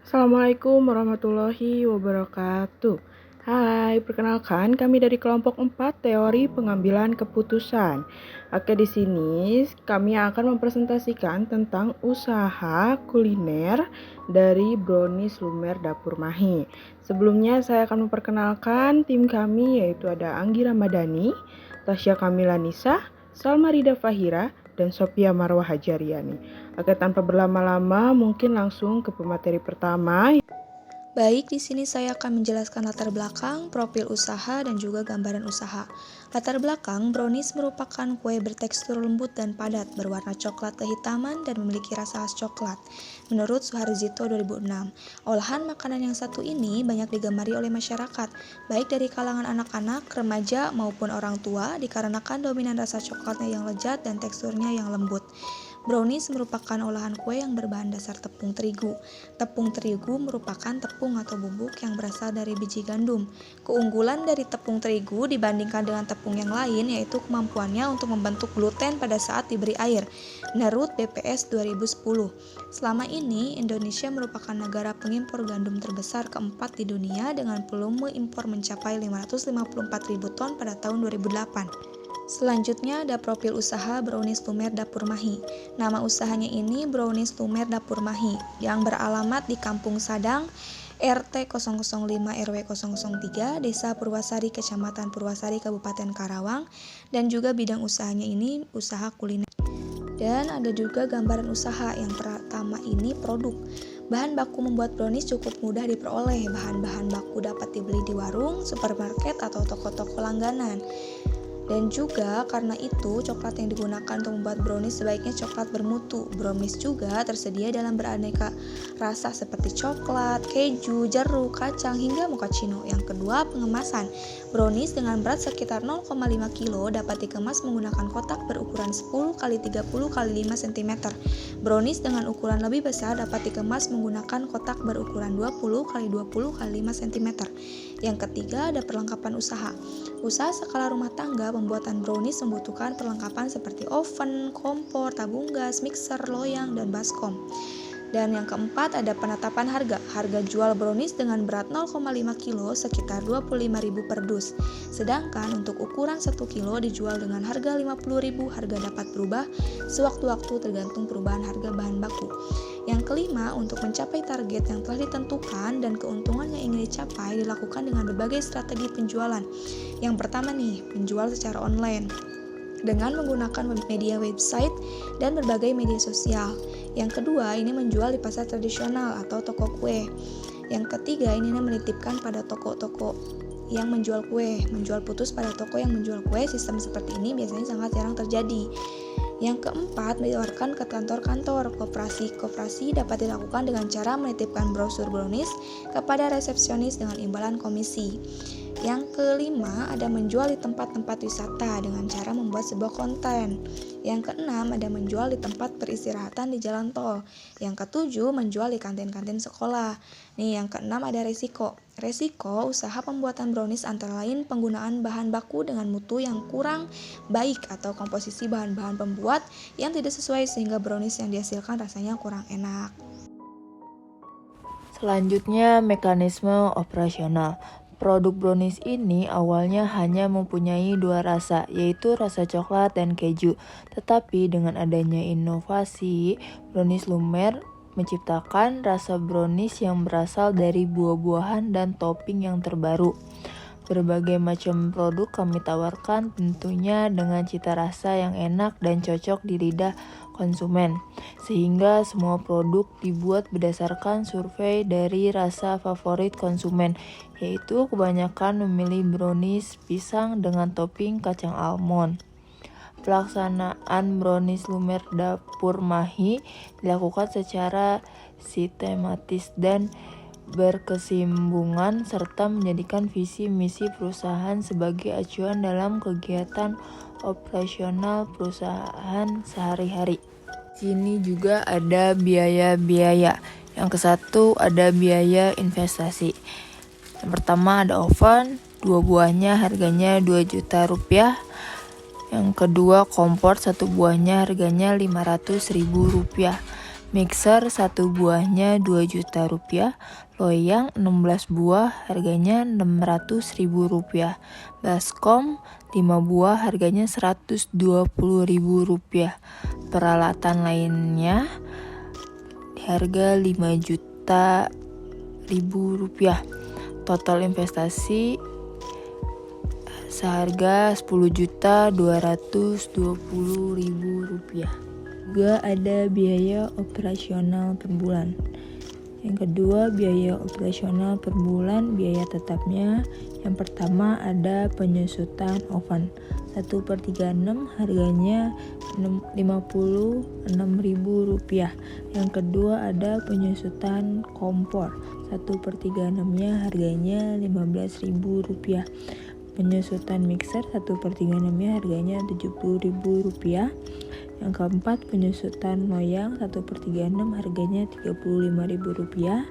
Assalamualaikum warahmatullahi wabarakatuh. Hai, perkenalkan kami dari kelompok 4 teori pengambilan keputusan. Oke, di sini kami akan mempresentasikan tentang usaha kuliner dari Brownies Lumer Dapur Mahi. Sebelumnya saya akan memperkenalkan tim kami, yaitu ada Anggi Ramadhani, Tasya Kamila Nisa, Salma Rida Fahira, dan Sophia Marwah Hajariani. Oke, tanpa berlama-lama, mungkin langsung ke pemateri pertama. Baik, di sini saya akan menjelaskan latar belakang, profil usaha, dan juga gambaran usaha. Latar belakang, brownies merupakan kue bertekstur lembut dan padat, berwarna coklat kehitaman, dan memiliki rasa khas coklat. Menurut Suharzito 2006, olahan makanan yang satu ini banyak digemari oleh masyarakat, baik dari kalangan anak-anak, remaja, maupun orang tua, dikarenakan dominan rasa coklatnya yang lezat dan teksturnya yang lembut. Brownies merupakan olahan kue yang berbahan dasar tepung terigu. Tepung terigu merupakan tepung atau bubuk yang berasal dari biji gandum. Keunggulan dari tepung terigu dibandingkan dengan tepung yang lain yaitu kemampuannya untuk membentuk gluten pada saat diberi air, menurut BPS 2010. Selama ini, Indonesia merupakan negara pengimpor gandum terbesar keempat di dunia dengan volume impor mencapai 554.000 ton pada tahun 2008. Selanjutnya ada profil usaha Brownies Lumer Dapur Mahi. Nama usahanya ini Brownies Lumer Dapur Mahi yang beralamat di Kampung Sadang, RT 005 RW 003, Desa Purwasari, Kecamatan Purwasari, Kabupaten Karawang, dan juga bidang usahanya ini usaha kuliner. Dan ada juga gambaran usaha. Yang pertama ini produk. Bahan baku membuat brownies cukup mudah diperoleh. Bahan-bahan baku dapat dibeli di warung, supermarket, atau toko-toko langganan. Dan juga karena itu coklat yang digunakan untuk membuat brownies sebaiknya coklat bermutu. Brownies juga tersedia dalam beraneka rasa seperti coklat, keju, jeruk, kacang, hingga mochaccino. Yang kedua, pengemasan. Brownies dengan berat sekitar 0,5 kg dapat dikemas menggunakan kotak berukuran 10 x 30 x 5 cm. Brownies dengan ukuran lebih besar dapat dikemas menggunakan kotak berukuran 20 x 20 x 5 cm. Yang ketiga, ada perlengkapan usaha. Usaha skala rumah tangga pembuatan brownies membutuhkan perlengkapan seperti oven, kompor, tabung gas, mixer, loyang, dan baskom. Dan yang keempat ada penetapan harga. Harga jual brownies dengan berat 0,5 kg sekitar 25.000 per dus. Sedangkan untuk ukuran 1 kg dijual dengan harga 50.000. Harga dapat berubah sewaktu-waktu tergantung perubahan harga bahan baku. Yang kelima, untuk mencapai target yang telah ditentukan dan keuntungan yang ingin dicapai dilakukan dengan berbagai strategi penjualan. Yang pertama nih, penjual secara online dengan menggunakan media website dan berbagai media sosial. Yang kedua, ini menjual di pasar tradisional atau toko kue. Yang ketiga, ini menitipkan pada toko-toko yang menjual kue. Menjual putus pada toko yang menjual kue. Sistem seperti ini biasanya sangat jarang terjadi. Yang keempat, ditawarkan ke kantor-kantor. Koperasi dapat dilakukan dengan cara menitipkan brosur brownies kepada resepsionis dengan imbalan komisi. Yang kelima, ada menjual di tempat-tempat wisata dengan cara membuat sebuah konten. Yang keenam, ada menjual di tempat peristirahatan di jalan tol. Yang ketujuh, menjual di kantin-kantin sekolah. Nih, yang keenam ada resiko. Resiko usaha pembuatan brownies antara lain penggunaan bahan baku dengan mutu yang kurang baik atau komposisi bahan-bahan pembuat yang tidak sesuai sehingga brownies yang dihasilkan rasanya kurang enak. Selanjutnya, mekanisme operasional. Produk brownies ini awalnya hanya mempunyai dua rasa, yaitu rasa coklat dan keju. Tetapi dengan adanya inovasi, Brownies Lumer menciptakan rasa brownies yang berasal dari buah-buahan dan topping yang terbaru. Berbagai macam produk kami tawarkan tentunya dengan cita rasa yang enak dan cocok di lidah konsumen. Sehingga semua produk dibuat berdasarkan survei dari rasa favorit konsumen, yaitu kebanyakan memilih brownies pisang dengan topping kacang almond. Pelaksanaan Brownies Lumer Dapur Mahi dilakukan secara sistematis dan berkesinambungan serta menjadikan visi misi perusahaan sebagai acuan dalam kegiatan operasional perusahaan sehari-hari. Sini juga ada biaya-biaya. Yang kesatu ada biaya investasi. Yang pertama ada oven, 2 buahnya harganya 2 juta rupiah. Yang kedua kompor, 1 buahnya harganya 500.000 rupiah. Mixer 1 buahnya 2 juta rupiah, loyang 16 buah harganya 600 ribu rupiah, baskom 5 buah harganya 120 ribu rupiah. Peralatan lainnya harga 5 juta ribu rupiah. Total investasi seharga 10.220.000 rupiah. Juga ada biaya operasional per bulan. Yang kedua, biaya operasional per bulan, biaya tetapnya. Yang pertama ada penyusutan oven 1/36 harganya 56.000 rupiah. Yang kedua ada penyusutan kompor 1/36-nya harganya 15.000 rupiah. Penyusutan mixer 1/36-nya harganya 70.000 rupiah. Yang keempat, penyusutan loyang 1/36 harganya 35.000 rupiah.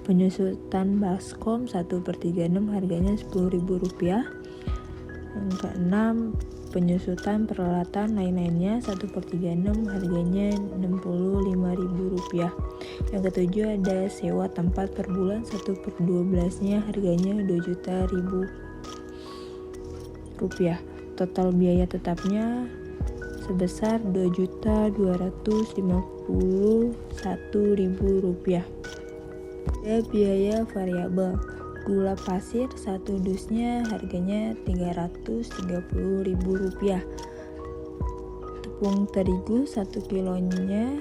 Penyusutan baskom 1/36 harganya 10.000 rupiah. Yang keenam, penyusutan peralatan lain-lainnya 1/36 harganya 65.000 rupiah. Yang ketujuh ada sewa tempat per bulan 1/12-nya harganya 2 juta rupiah. Total biaya tetapnya sebesar 2.251.000 rupiah. Ada biaya variabel. Gula pasir 1 dusnya harganya 330.000 rupiah. Tepung terigu 1 kilonya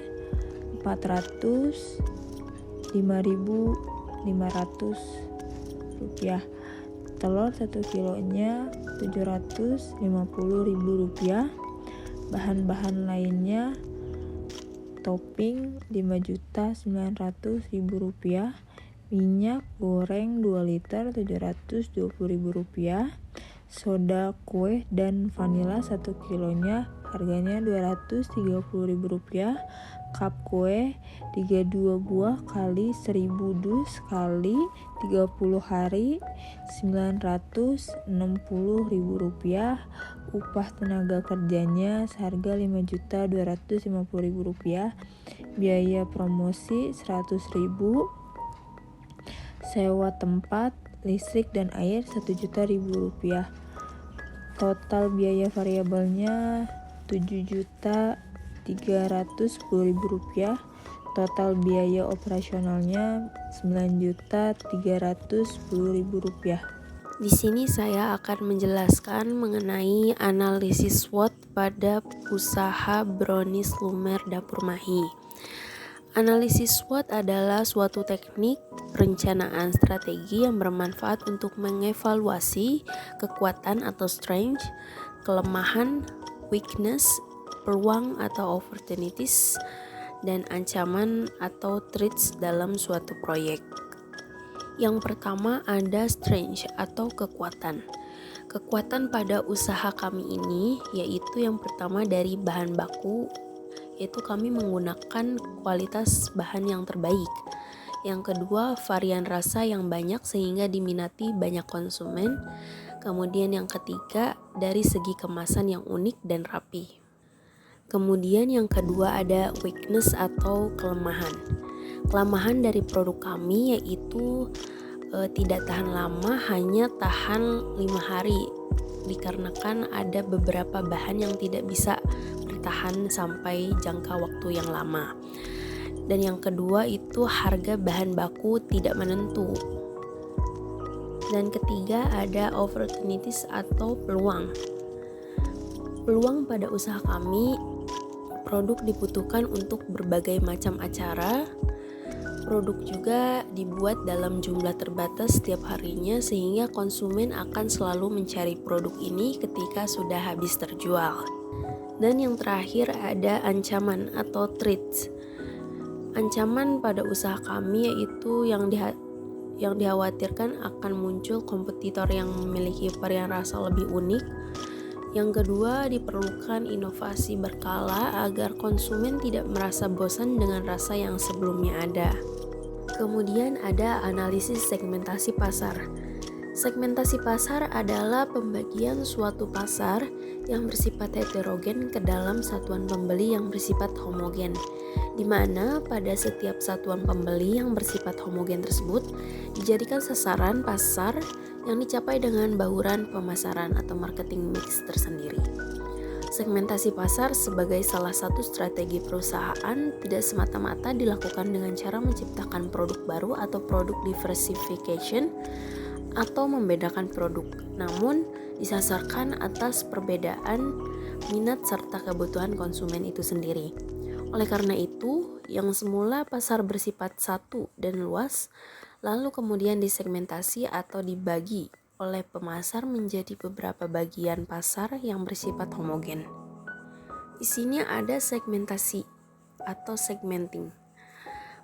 405.500 rupiah. Telur 1 kilonya 750.000 rupiah. Bahan-bahan lainnya topping 5.900.000 rupiah. Minyak goreng 2 liter 720.000 rupiah. Soda kue dan vanila 1 kilonya harganya 230.000 rupiah. Cup kue 32 buah kali 1000 dus kali 30 hari 960.000 rupiah. Upah tenaga kerjanya seharga 5.250.000 rupiah. Biaya promosi 100.000. Sewa tempat, listrik dan air 1 juta rupiah. Total biaya variabelnya 7.310.000 rupiah. Total biaya operasionalnya 9.310.000 rupiah. Di sini saya akan menjelaskan mengenai analisis SWOT pada usaha Brownies Lumer Dapur Mahi. Analisis SWOT adalah suatu teknik perencanaan strategi yang bermanfaat untuk mengevaluasi kekuatan atau strength, kelemahan, weakness, peluang atau opportunities, dan ancaman atau threats dalam suatu proyek. Yang pertama ada strength atau kekuatan. Kekuatan pada usaha kami ini yaitu yang pertama dari bahan baku, yaitu kami menggunakan kualitas bahan yang terbaik. Yang kedua, varian rasa yang banyak sehingga diminati banyak konsumen. Kemudian yang ketiga, dari segi kemasan yang unik dan rapi. Kemudian yang kedua ada weakness atau kelemahan. Kelemahan dari produk kami yaitu tidak tahan lama, hanya tahan 5 hari dikarenakan ada beberapa bahan yang tidak bisa bertahan sampai jangka waktu yang lama. Dan yang kedua itu harga bahan baku tidak menentu. Dan ketiga ada opportunities atau peluang. Peluang pada usaha kami, produk dibutuhkan untuk berbagai macam acara. Produk juga dibuat dalam jumlah terbatas setiap harinya sehingga konsumen akan selalu mencari produk ini ketika sudah habis terjual. Dan yang terakhir ada ancaman atau threats. Ancaman pada usaha kami yaitu yang dikhawatirkan akan muncul kompetitor yang memiliki varian rasa lebih unik. Yang kedua, diperlukan inovasi berkala agar konsumen tidak merasa bosan dengan rasa yang sebelumnya ada. Kemudian ada analisis segmentasi pasar. Segmentasi pasar adalah pembagian suatu pasar yang bersifat heterogen ke dalam satuan pembeli yang bersifat homogen, di mana pada setiap satuan pembeli yang bersifat homogen tersebut dijadikan sasaran pasar yang dicapai dengan bauran pemasaran atau marketing mix tersendiri. Segmentasi pasar sebagai salah satu strategi perusahaan tidak semata-mata dilakukan dengan cara menciptakan produk baru atau produk diversification atau membedakan produk, namun disasarkan atas perbedaan minat serta kebutuhan konsumen itu sendiri. Oleh karena itu, yang semula pasar bersifat satu dan luas, lalu kemudian disegmentasi atau dibagi oleh pemasar menjadi beberapa bagian pasar yang bersifat homogen. Di sini ada segmentasi atau segmenting.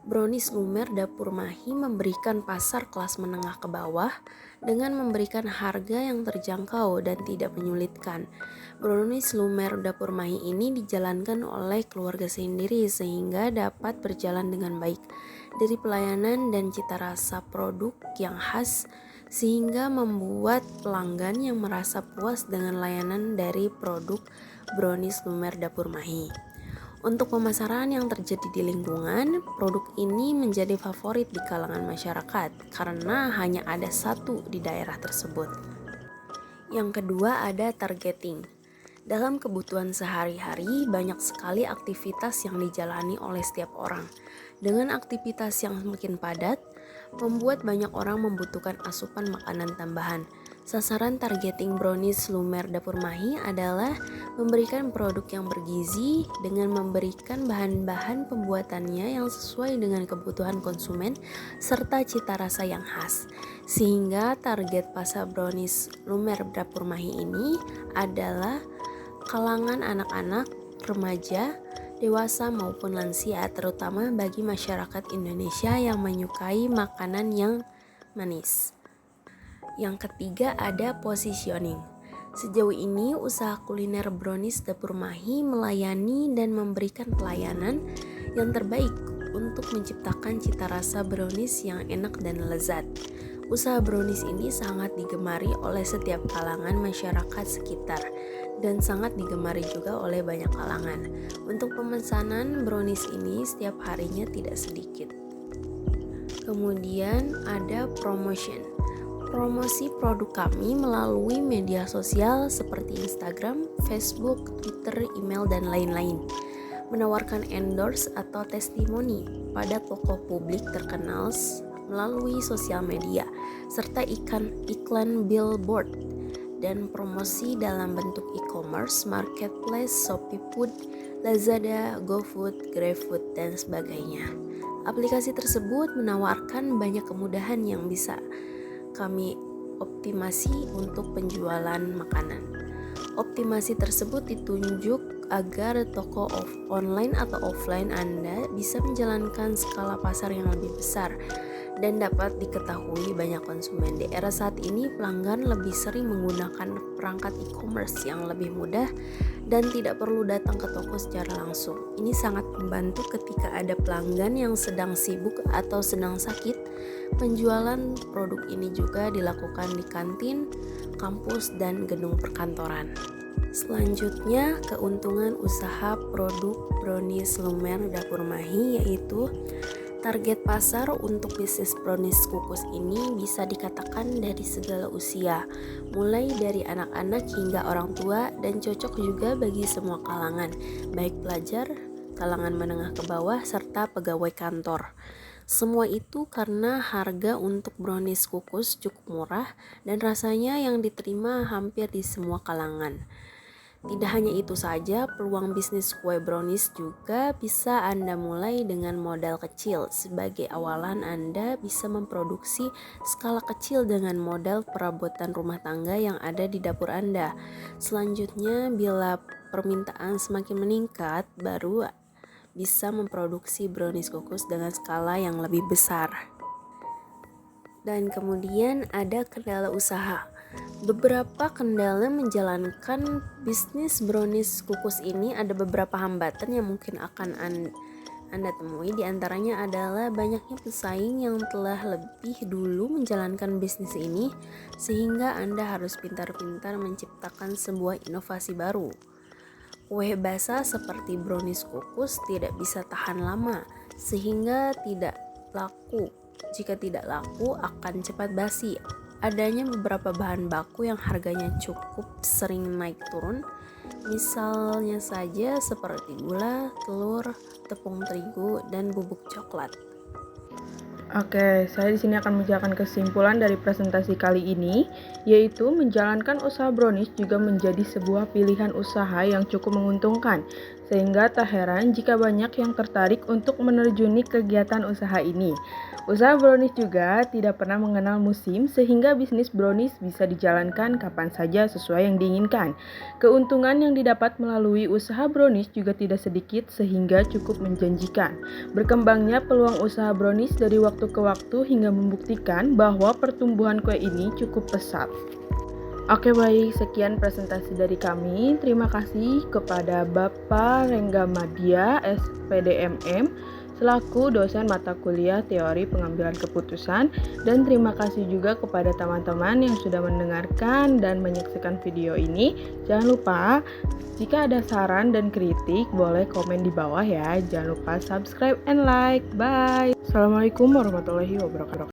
Brownies Lumer Dapur Mahi memberikan pasar kelas menengah ke bawah dengan memberikan harga yang terjangkau dan tidak menyulitkan. Brownies Lumer Dapur Mahi ini dijalankan oleh keluarga sendiri sehingga dapat berjalan dengan baik. Dari pelayanan dan cita rasa produk yang khas sehingga membuat pelanggan yang merasa puas dengan layanan dari produk Brownies Lumer Dapur Mahi. Untuk pemasaran yang terjadi di lingkungan, produk ini menjadi favorit di kalangan masyarakat karena hanya ada satu di daerah tersebut. Yang kedua ada targeting. Dalam kebutuhan sehari-hari banyak sekali aktivitas yang dijalani oleh setiap orang. Dengan aktivitas yang semakin padat, membuat banyak orang membutuhkan asupan makanan tambahan. Sasaran targeting Brownies Lumer Dapur Mahi adalah memberikan produk yang bergizi dengan memberikan bahan-bahan pembuatannya yang sesuai dengan kebutuhan konsumen serta cita rasa yang khas. Sehingga target pasar Brownies Lumer Dapur Mahi ini adalah kalangan anak-anak, remaja, dewasa maupun lansia, terutama bagi masyarakat Indonesia yang menyukai makanan yang manis. Yang ketiga ada positioning. Sejauh ini usaha kuliner Brownies Dapur Mahi melayani dan memberikan pelayanan yang terbaik untuk menciptakan cita rasa brownies yang enak dan lezat. Usaha brownies ini sangat digemari oleh setiap kalangan masyarakat sekitar dan sangat digemari juga oleh banyak kalangan. Untuk pemesanan brownies ini setiap harinya tidak sedikit. Kemudian ada promotion. Promosi produk kami melalui media sosial seperti Instagram, Facebook, Twitter, email, dan lain-lain. Menawarkan endorse atau testimoni pada tokoh publik terkenal melalui sosial media, serta iklan billboard, dan promosi dalam bentuk e-commerce, marketplace, Shopee Food, Lazada, GoFood, GrabFood, dan sebagainya. Aplikasi tersebut menawarkan banyak kemudahan yang bisa kami optimasi untuk penjualan makanan. Optimasi tersebut ditunjuk agar toko online atau offline Anda bisa menjalankan skala pasar yang lebih besar dan dapat diketahui banyak konsumen. Di era saat ini, pelanggan lebih sering menggunakan perangkat e-commerce yang lebih mudah dan tidak perlu datang ke toko secara langsung. Ini sangat membantu ketika ada pelanggan yang sedang sibuk atau sedang sakit. Penjualan produk ini juga dilakukan di kantin, kampus, dan gedung perkantoran. Selanjutnya, keuntungan usaha produk Brownies Lumer Dapur Mahi yaitu target pasar untuk bisnis brownies kukus ini bisa dikatakan dari segala usia, mulai dari anak-anak hingga orang tua, dan cocok juga bagi semua kalangan, baik pelajar, kalangan menengah ke bawah, serta pegawai kantor. Semua itu karena harga untuk brownies kukus cukup murah dan rasanya yang diterima hampir di semua kalangan. Tidak hanya itu saja, peluang bisnis kue brownies juga bisa Anda mulai dengan modal kecil. Sebagai awalan, Anda bisa memproduksi skala kecil dengan modal perabotan rumah tangga yang ada di dapur Anda. Selanjutnya, bila permintaan semakin meningkat, baru bisa memproduksi brownies kukus dengan skala yang lebih besar. Dan kemudian ada kendala usaha. Beberapa kendala menjalankan bisnis brownies kukus ini, ada beberapa hambatan yang mungkin akan Anda temui diantaranya adalah banyaknya pesaing yang telah lebih dulu menjalankan bisnis ini, sehingga Anda harus pintar-pintar menciptakan sebuah inovasi baru. Kue basah seperti brownies kukus tidak bisa tahan lama, sehingga tidak laku. Jika tidak laku, akan cepat basi. Adanya beberapa bahan baku yang harganya cukup sering naik turun, misalnya saja seperti gula, telur, tepung terigu, dan bubuk coklat. Oke, saya di sini akan menjelaskan kesimpulan dari presentasi kali ini, yaitu menjalankan usaha brownies juga menjadi sebuah pilihan usaha yang cukup menguntungkan, sehingga tak heran jika banyak yang tertarik untuk menerjuni kegiatan usaha ini. Usaha brownies juga tidak pernah mengenal musim, sehingga bisnis brownies bisa dijalankan kapan saja sesuai yang diinginkan. Keuntungan yang didapat melalui usaha brownies juga tidak sedikit, sehingga cukup menjanjikan. Berkembangnya peluang usaha brownies dari waktu ke waktu hingga membuktikan bahwa pertumbuhan kue ini cukup pesat. Oke baik, sekian presentasi dari kami. Terima kasih kepada Bapak Rengga Madya, SPDMM, selaku dosen mata kuliah teori pengambilan keputusan, dan terima kasih juga kepada teman-teman yang sudah mendengarkan dan menyaksikan video ini. Jangan lupa, jika ada saran dan kritik, boleh komen di bawah ya. Jangan lupa subscribe and like. Bye. Assalamualaikum warahmatullahi wabarakatuh.